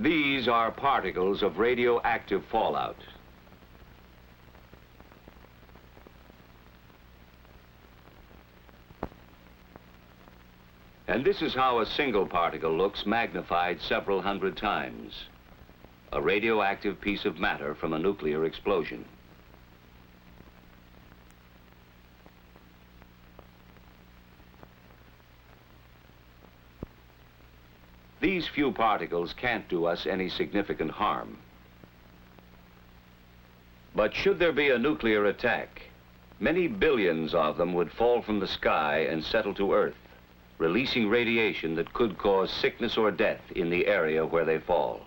These are particles of radioactive fallout. And this is how a single particle looks magnified several hundred times. A radioactive piece of matter from a nuclear explosion. These few particles can't do us any significant harm. But should there be a nuclear attack, many billions of them would fall from the sky and settle to Earth, releasing radiation that could cause sickness or death in the area where they fall.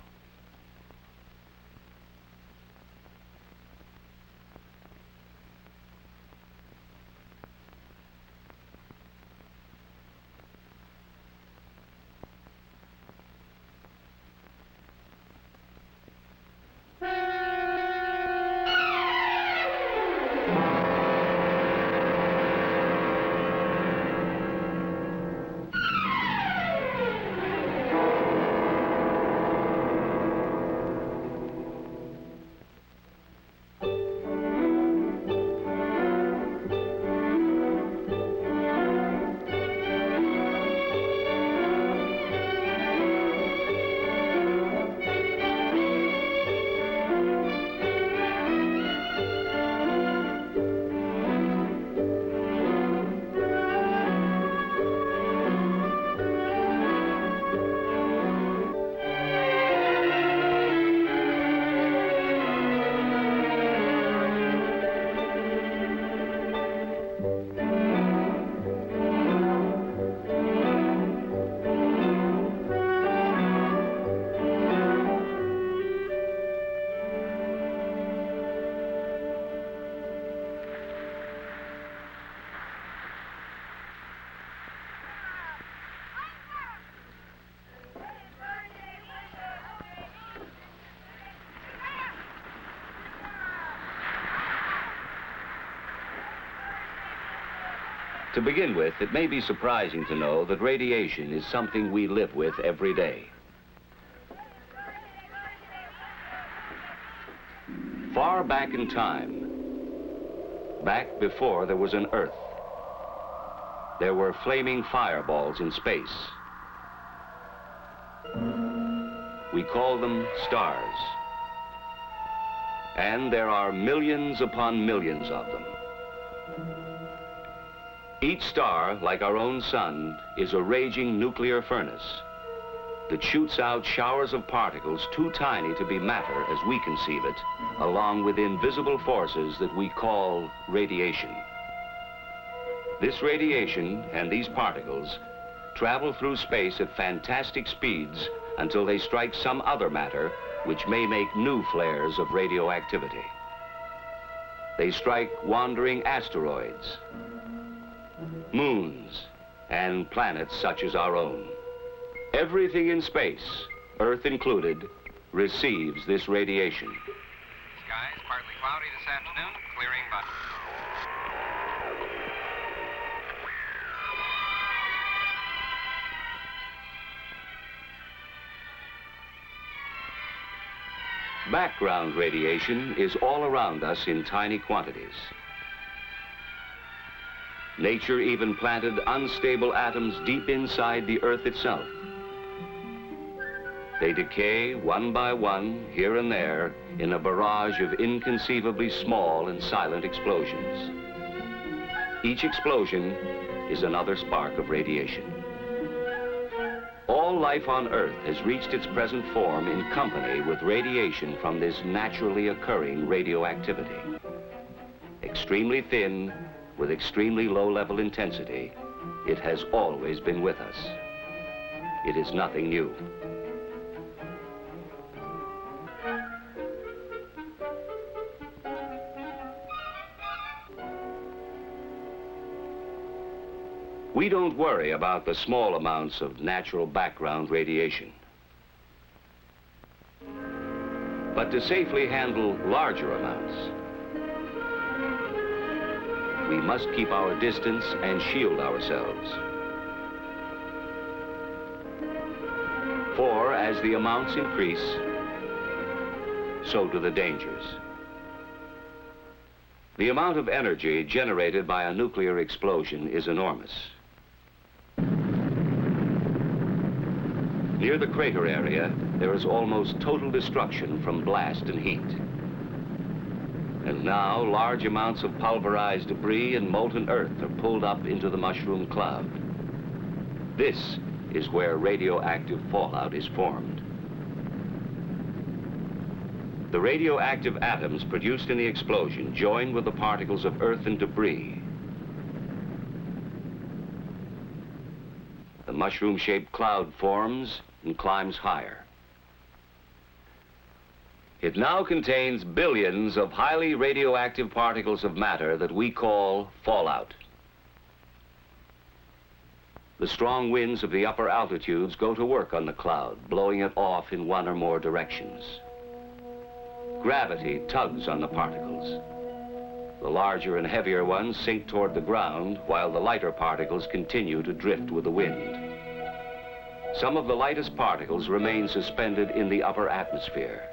To begin with, it may be surprising to know that radiation is something we live with every day. Far back in time, back before there was an Earth, there were flaming fireballs in space. We call them stars. And there are millions upon millions of them. Each star, like our own sun, is a raging nuclear furnace that shoots out showers of particles too tiny to be matter as we conceive it, along with invisible forces that we call radiation. This radiation and these particles travel through space at fantastic speeds until they strike some other matter which may make new flares of radioactivity. They strike wandering asteroids, moons, and planets such as our own. Everything in space, Earth included, receives this radiation. Skies partly cloudy this afternoon, clearing by... Background radiation is all around us in tiny quantities. Nature even planted unstable atoms deep inside the Earth itself. They decay one by one, here and there, in a barrage of inconceivably small and silent explosions. Each explosion is another spark of radiation. All life on Earth has reached its present form in company with radiation from this naturally occurring radioactivity. Extremely thin, with extremely low-level intensity, it has always been with us. It is nothing new. We don't worry about the small amounts of natural background radiation. But to safely handle larger amounts, we must keep our distance and shield ourselves. For as the amounts increase, so do the dangers. The amount of energy generated by a nuclear explosion is enormous. Near the crater area, there is almost total destruction from blast and heat. And now, large amounts of pulverized debris and molten earth are pulled up into the mushroom cloud. This is where radioactive fallout is formed. The radioactive atoms produced in the explosion join with the particles of earth and debris. The mushroom-shaped cloud forms and climbs higher. It now contains billions of highly radioactive particles of matter that we call fallout. The strong winds of the upper altitudes go to work on the cloud, blowing it off in one or more directions. Gravity tugs on the particles. The larger and heavier ones sink toward the ground, while the lighter particles continue to drift with the wind. Some of the lightest particles remain suspended in the upper atmosphere.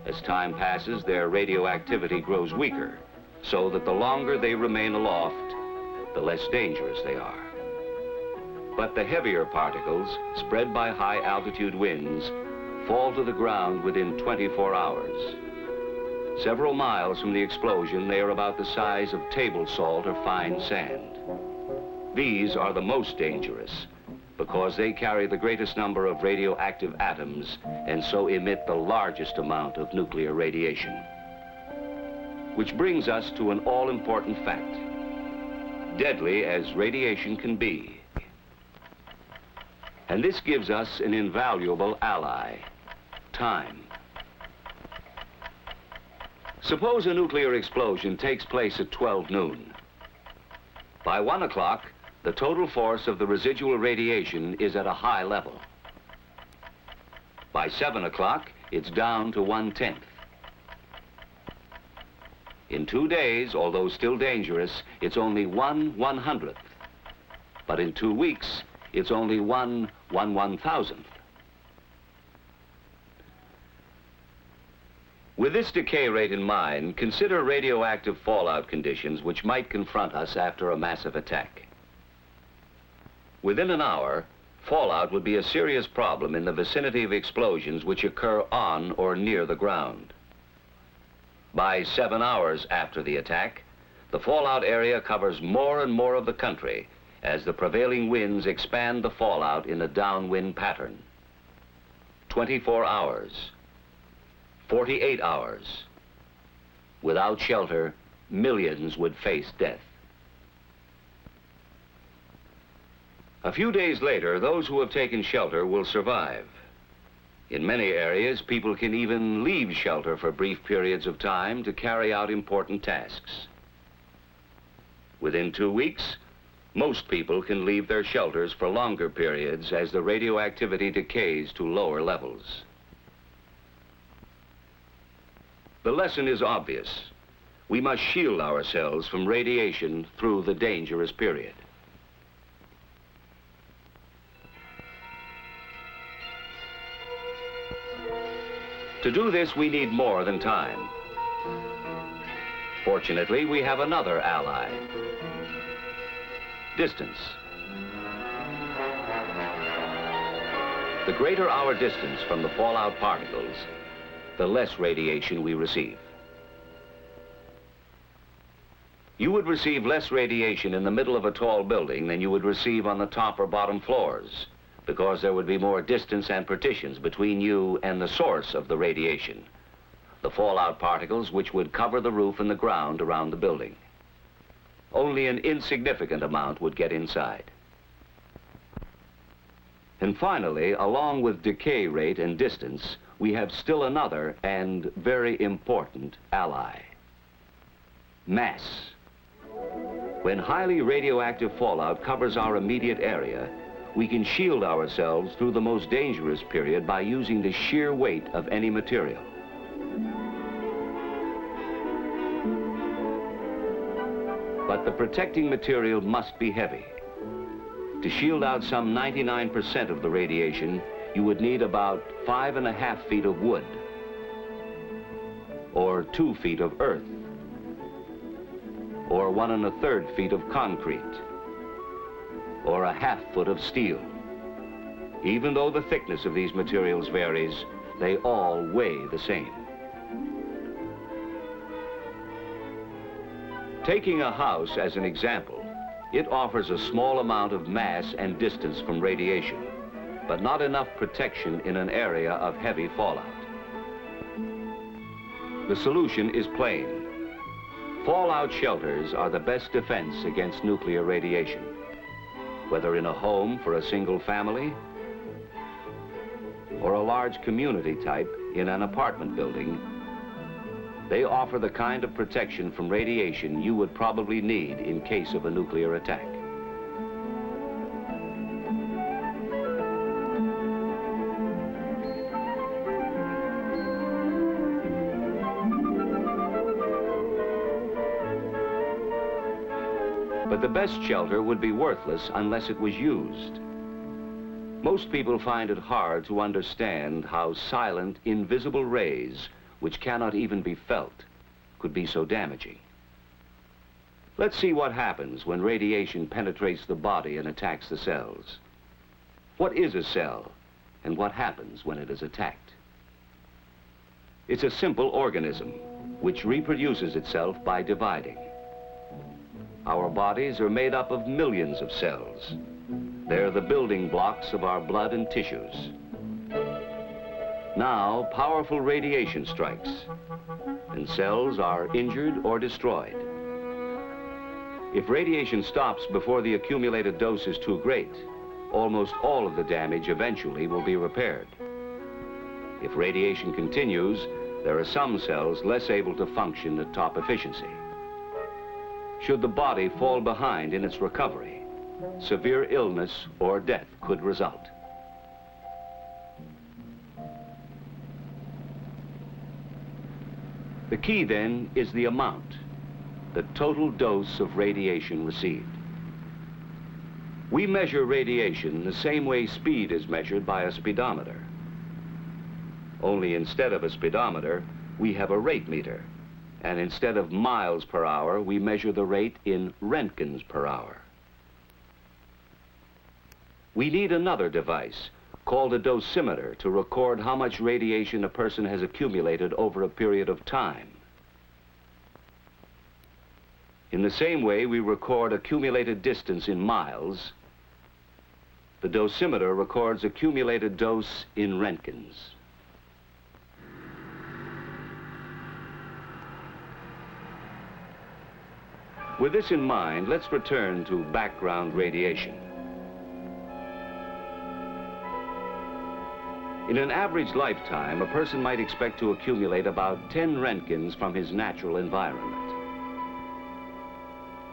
As time passes, their radioactivity grows weaker, so that the longer they remain aloft, the less dangerous they are. But the heavier particles, spread by high-altitude winds, fall to the ground within 24 hours. Several miles from the explosion, they are about the size of table salt or fine sand. These are the most dangerous because they carry the greatest number of radioactive atoms and so emit the largest amount of nuclear radiation. Which brings us to an all-important fact. Deadly as radiation can be. And this gives us an invaluable ally, time. Suppose a nuclear explosion takes place at 12 noon. By 1 o'clock, the total force of the residual radiation is at a high level. By 7 o'clock, it's down to 1/10. In 2 days, although still dangerous, it's only 1/100th. But in 2 weeks, it's only 1/1,000th. With this decay rate in mind, consider radioactive fallout conditions which might confront us after a massive attack. Within an hour, fallout would be a serious problem in the vicinity of explosions which occur on or near the ground. By 7 hours after the attack, the fallout area covers more and more of the country as the prevailing winds expand the fallout in a downwind pattern. 24 hours. 48 hours. Without shelter, millions would face death. A few days later, those who have taken shelter will survive. In many areas, people can even leave shelter for brief periods of time to carry out important tasks. Within 2 weeks, most people can leave their shelters for longer periods as the radioactivity decays to lower levels. The lesson is obvious. We must shield ourselves from radiation through the dangerous period. To do this, we need more than time. Fortunately, we have another ally. Distance. The greater our distance from the fallout particles, the less radiation we receive. You would receive less radiation in the middle of a tall building than you would receive on the top or bottom floors, because there would be more distance and partitions between you and the source of the radiation, the fallout particles which would cover the roof and the ground around the building. Only an insignificant amount would get inside. And finally, along with decay rate and distance, we have still another and very important ally: mass. When highly radioactive fallout covers our immediate area, we can shield ourselves through the most dangerous period by using the sheer weight of any material. But the protecting material must be heavy. To shield out some 99% of the radiation, you would need about 5.5 feet of wood, or 2 feet of earth, or 1 1/3 feet of concrete, or 1/2 foot of steel. Even though the thickness of these materials varies, they all weigh the same. Taking a house as an example, it offers a small amount of mass and distance from radiation, but not enough protection in an area of heavy fallout. The solution is plain. Fallout shelters are the best defense against nuclear radiation, whether in a home for a single family or a large community type in an apartment building. They offer the kind of protection from radiation you would probably need in case of a nuclear attack. But the best shelter would be worthless unless it was used. Most people find it hard to understand how silent, invisible rays, which cannot even be felt, could be so damaging. Let's see what happens when radiation penetrates the body and attacks the cells. What is a cell, and what happens when it is attacked? It's a simple organism, which reproduces itself by dividing. Our bodies are made up of millions of cells. They're the building blocks of our blood and tissues. Now, powerful radiation strikes, and cells are injured or destroyed. If radiation stops before the accumulated dose is too great, almost all of the damage eventually will be repaired. If radiation continues, there are some cells less able to function at top efficiency. Should the body fall behind in its recovery, severe illness or death could result. The key then is the amount, the total dose of radiation received. We measure radiation the same way speed is measured by a speedometer. Only instead of a speedometer, we have a rate meter. And instead of miles per hour, we measure the rate in roentgens per hour. We need another device called a dosimeter to record how much radiation a person has accumulated over a period of time. In the same way we record accumulated distance in miles, the dosimeter records accumulated dose in roentgens. With this in mind, let's return to background radiation. In an average lifetime, a person might expect to accumulate about 10 roentgens from his natural environment.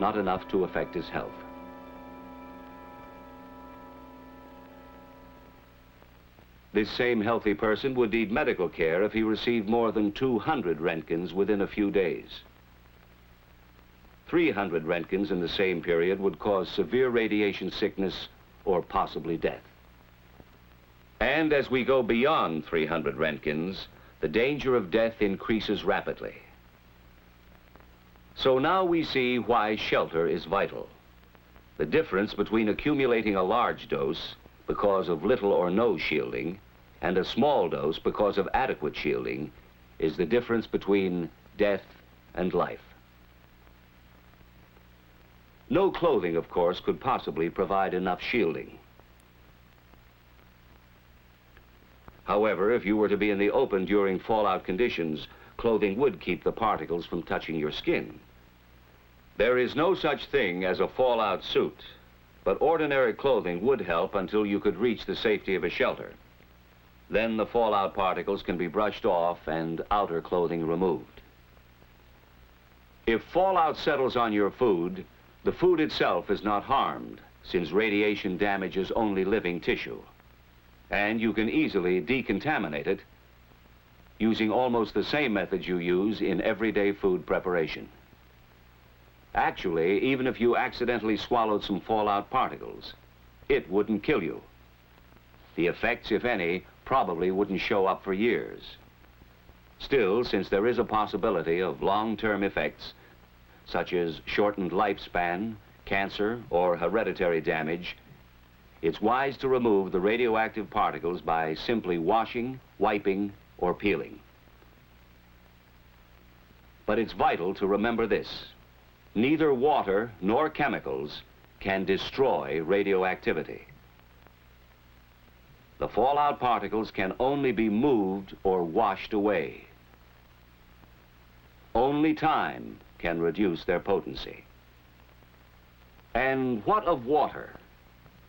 Not enough to affect his health. This same healthy person would need medical care if he received more than 200 roentgens within a few days. 300 roentgens in the same period would cause severe radiation sickness or possibly death. And as we go beyond 300 roentgens, the danger of death increases rapidly. So now we see why shelter is vital. The difference between accumulating a large dose because of little or no shielding and a small dose because of adequate shielding is the difference between death and life. No clothing, of course, could possibly provide enough shielding. However, if you were to be in the open during fallout conditions, clothing would keep the particles from touching your skin. There is no such thing as a fallout suit, but ordinary clothing would help until you could reach the safety of a shelter. Then the fallout particles can be brushed off and outer clothing removed. If fallout settles on your food, the food itself is not harmed, since radiation damages only living tissue. And you can easily decontaminate it using almost the same methods you use in everyday food preparation. Actually, even if you accidentally swallowed some fallout particles, it wouldn't kill you. The effects, if any, probably wouldn't show up for years. Still, since there is a possibility of long-term effects, such as shortened lifespan, cancer, or hereditary damage, it's wise to remove the radioactive particles by simply washing, wiping, or peeling. But it's vital to remember this: neither water nor chemicals can destroy radioactivity. The fallout particles can only be moved or washed away. Only time can reduce their potency. And what of water?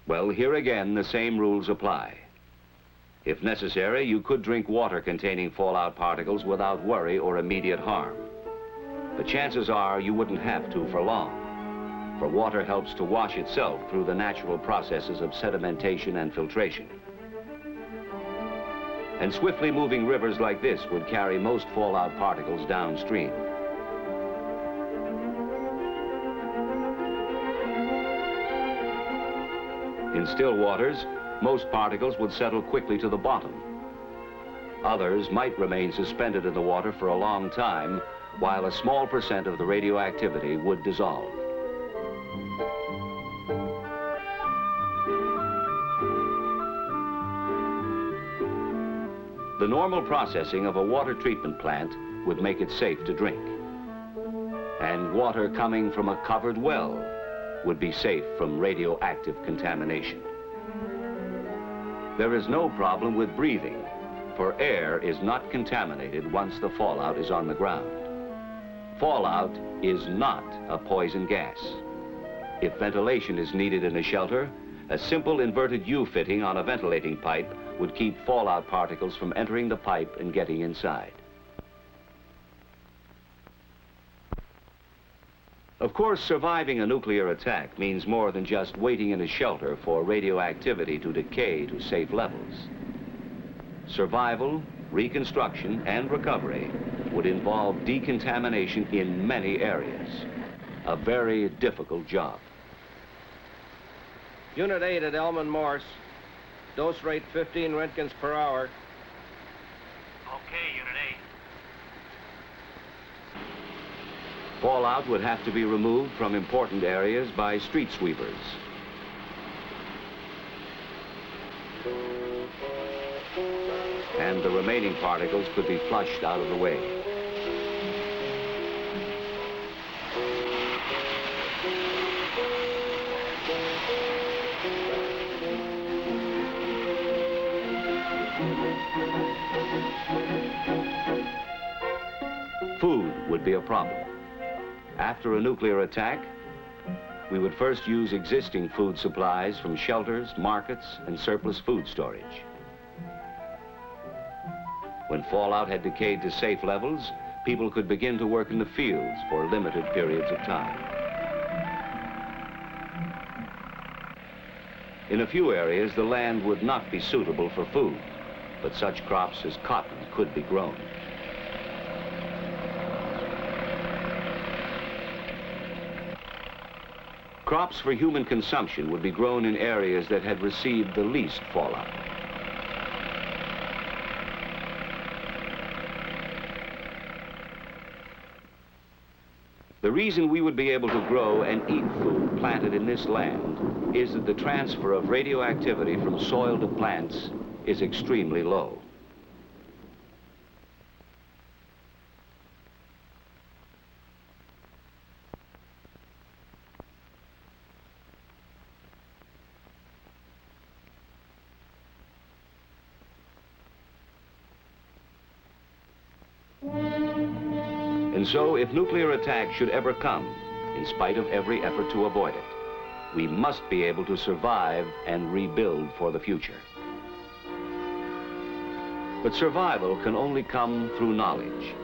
Well, here again, the same rules apply. If necessary, you could drink water containing fallout particles without worry or immediate harm. But chances are you wouldn't have to for long, for water helps to wash itself through the natural processes of sedimentation and filtration. And swiftly moving rivers like this would carry most fallout particles downstream. In still waters, most particles would settle quickly to the bottom. Others might remain suspended in the water for a long time, while a small percent of the radioactivity would dissolve. The normal processing of a water treatment plant would make it safe to drink. And water coming from a covered well would be safe from radioactive contamination. There is no problem with breathing, for air is not contaminated once the fallout is on the ground. Fallout is not a poison gas. If ventilation is needed in a shelter, a simple inverted U fitting on a ventilating pipe would keep fallout particles from entering the pipe and getting inside. Of course, surviving a nuclear attack means more than just waiting in a shelter for radioactivity to decay to safe levels. Survival, reconstruction, and recovery would involve decontamination in many areas. A very difficult job. Unit 8 at Elman Morse. Dose rate 15 Roentgens per hour. Okay, Unit 8. Fallout would have to be removed from important areas by street sweepers. And the remaining particles could be flushed out of the way. Food would be a problem. After a nuclear attack, we would first use existing food supplies from shelters, markets, and surplus food storage. When fallout had decayed to safe levels, people could begin to work in the fields for limited periods of time. In a few areas, the land would not be suitable for food, but such crops as cotton could be grown. Crops for human consumption would be grown in areas that had received the least fallout. The reason we would be able to grow and eat food planted in this land is that the transfer of radioactivity from soil to plants is extremely low. And so, if nuclear attack should ever come, in spite of every effort to avoid it, we must be able to survive and rebuild for the future. But survival can only come through knowledge.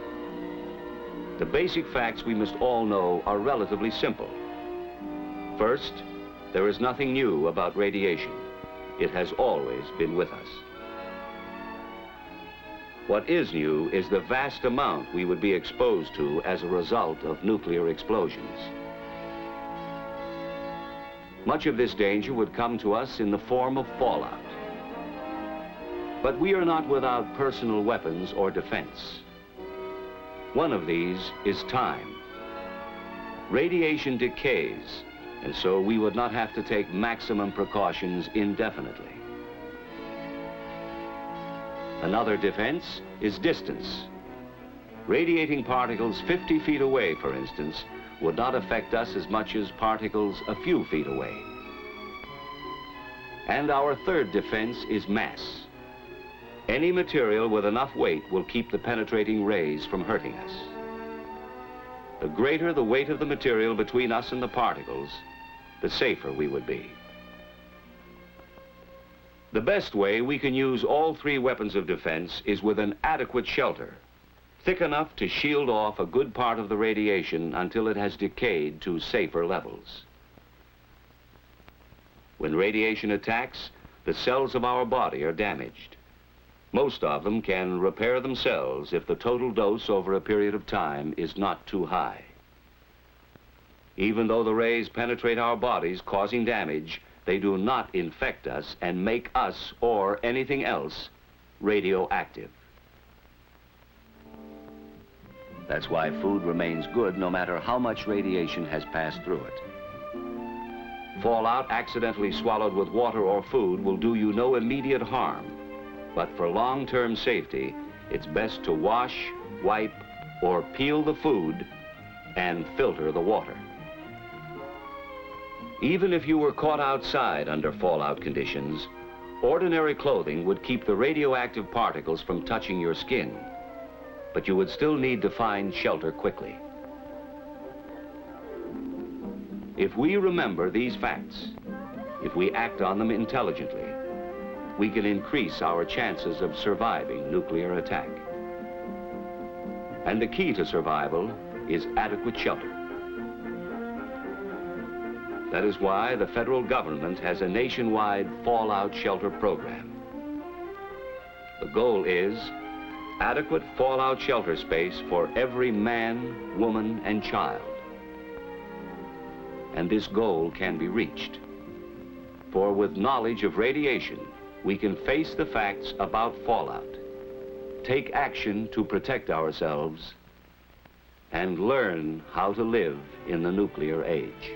The basic facts we must all know are relatively simple. First, there is nothing new about radiation. It has always been with us. What is new is the vast amount we would be exposed to as a result of nuclear explosions. Much of this danger would come to us in the form of fallout. But we are not without personal weapons or defense. One of these is time. Radiation decays, and so we would not have to take maximum precautions indefinitely. Another defense is distance. Radiating particles 50 feet away, for instance, would not affect us as much as particles a few feet away. And our third defense is mass. Any material with enough weight will keep the penetrating rays from hurting us. The greater the weight of the material between us and the particles, the safer we would be. The best way we can use all three weapons of defense is with an adequate shelter, thick enough to shield off a good part of the radiation until it has decayed to safer levels. When radiation attacks, the cells of our body are damaged. Most of them can repair themselves if the total dose over a period of time is not too high. Even though the rays penetrate our bodies, causing damage, they do not infect us and make us, or anything else, radioactive. That's why food remains good no matter how much radiation has passed through it. Fallout accidentally swallowed with water or food will do you no immediate harm. But for long-term safety, it's best to wash, wipe, or peel the food and filter the water. Even if you were caught outside under fallout conditions, ordinary clothing would keep the radioactive particles from touching your skin, but you would still need to find shelter quickly. If we remember these facts, if we act on them intelligently, we can increase our chances of surviving nuclear attack. And the key to survival is adequate shelter. That is why the federal government has a nationwide fallout shelter program. The goal is adequate fallout shelter space for every man, woman, and child. And this goal can be reached. For with knowledge of radiation, we can face the facts about fallout, take action to protect ourselves, and learn how to live in the nuclear age.